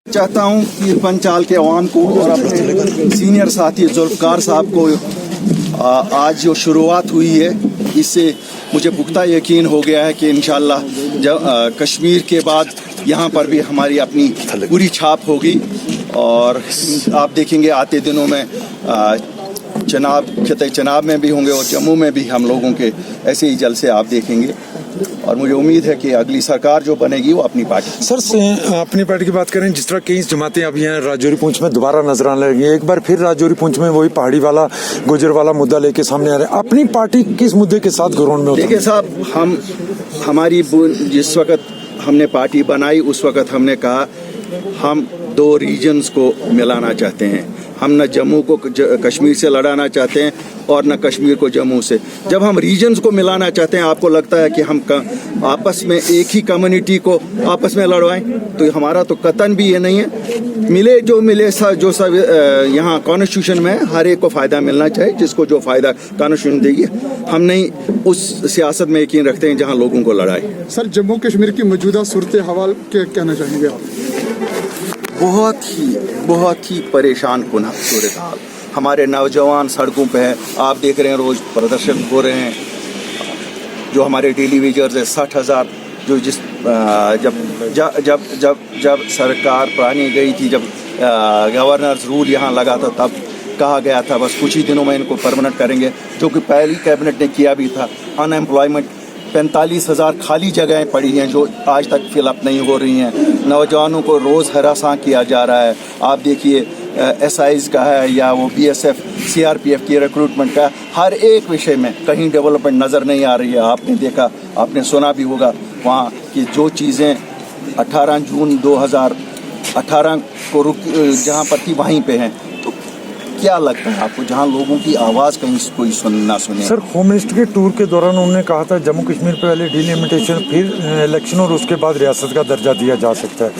चाहता हूँ कि पंचाल के अवाम को और अपने सीनियर साथी जुल्फ़कार साहब को आज जो शुरुआत हुई है इससे मुझे पुख्ता यकीन हो गया है कि इंशाअल्लाह जब कश्मीर के बाद यहाँ पर भी हमारी अपनी पूरी छाप होगी। और आप देखेंगे आते दिनों में खिते चनाब में भी होंगे और जम्मू में भी हम लोगों के ऐसे ही जलसे आप देखेंगे। और मुझे उम्मीद है कि अगली सरकार जो बनेगी वो अपनी पार्टी सर अपनी पार्टी की बात करें, जिस तरह कई जमातें अब यहाँ राजौरी पुंछ में दोबारा नजर आने लगी है, एक बार फिर राजौरी पुंछ में वही पहाड़ी वाला गुजर वाला मुद्दा लेके सामने आ रहा है। अपनी पार्टी किस मुद्दे के साथ ग्राउंड में होती है? देखिए साहब, हमारी जिस वक्त हमने पार्टी बनाई उस वक्त हमने कहा हम दो रीजन्स को मिलाना चाहते हैं। हम न जम्मू को कश्मीर से लड़ाना चाहते हैं और न कश्मीर को जम्मू से। जब हम रीजन्स को मिलाना चाहते हैं, आपको लगता है कि हम आपस में एक ही कम्युनिटी को आपस में लड़वाएं, तो हमारा तो कतन भी ये नहीं है। मिले जो मिले जो सब यहाँ कॉन्स्टिट्यूशन में हर एक को फ़ायदा मिलना चाहिए, जिसको जो फ़ायदा कॉन्स्टिट्यूशन देगी। हम नहीं उस सियासत में यकीन रखते हैं जहाँ लोगों को लड़ाए। सर, जम्मू कश्मीर की मौजूदा सूरत हाल क्या कहना चाहेंगे आप? बहुत ही परेशान कुन सूरत हाल। हमारे नौजवान सड़कों पे है, आप देख रहे हैं रोज़ प्रदर्शन हो रहे हैं। जो हमारे डेली वेजर्स है 60,000 जो जब सरकार पुरानी गई थी, जब गवर्नर्स रूल यहाँ लगा था, तब कहा गया था बस कुछ ही दिनों में इनको परमानेंट करेंगे, जो कि पहली कैबिनेट ने किया भी था। अनएम्प्लॉयमेंट 45,000 खाली जगहें पड़ी हैं जो आज तक फिलअप नहीं हो रही हैं। नौजवानों को रोज़ हरासा किया जा रहा है। आप देखिए SIs का है या वो BSF CRPF की रिक्रूटमेंट का, हर एक विषय में कहीं डेवलपमेंट नज़र नहीं आ रही है। आपने देखा, आपने सुना भी होगा वहाँ की जो चीज़ें 18 जून 2018 को जहाँ पर थी वहीं पे हैं। तो क्या लगता है आपको, जहाँ लोगों की आवाज़ कहीं कोई ना सुने? सर, होम मिनिस्टर के टूर के दौरान उन्होंने कहा था जम्मू कश्मीर पे पहले डिलिमिटेशन, फिर इलेक्शन और उसके बाद रियासत का दर्जा दिया जा सकता है।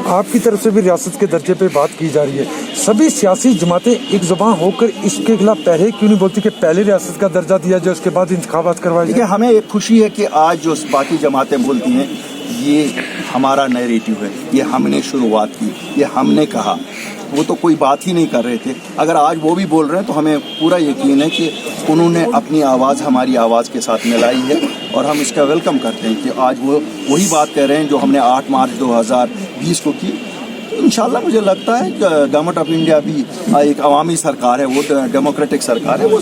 आपकी तरफ से भी रियासत के दर्जे पे बात की जा रही है। सभी सियासी जमातें एक ज़बान होकर इसके खिलाफ पहले क्यों नहीं बोलती कि पहले रियासत का दर्जा दिया जाए, उसके बाद इंतखाबात करवाए जाए? हमें एक खुशी है कि आज जो बाकी जमातें बोलती हैं ये हमारा नैरेटिव है, ये हमने शुरुआत की, ये हमने कहा। वो तो कोई बात ही नहीं कर रहे थे। अगर आज वो भी बोल रहे हैं तो हमें पूरा यकीन है कि उन्होंने अपनी आवाज़ हमारी आवाज़ के साथ मिलाई है और हम इसका वेलकम करते हैं कि आज वो वही बात कह रहे हैं जो हमने 8 मार्च 2020 को की। इंशाल्लाह मुझे लगता है कि गवर्नमेंट ऑफ इंडिया भी एक अवामी सरकार है, वो डेमोक्रेटिक सरकार है, वो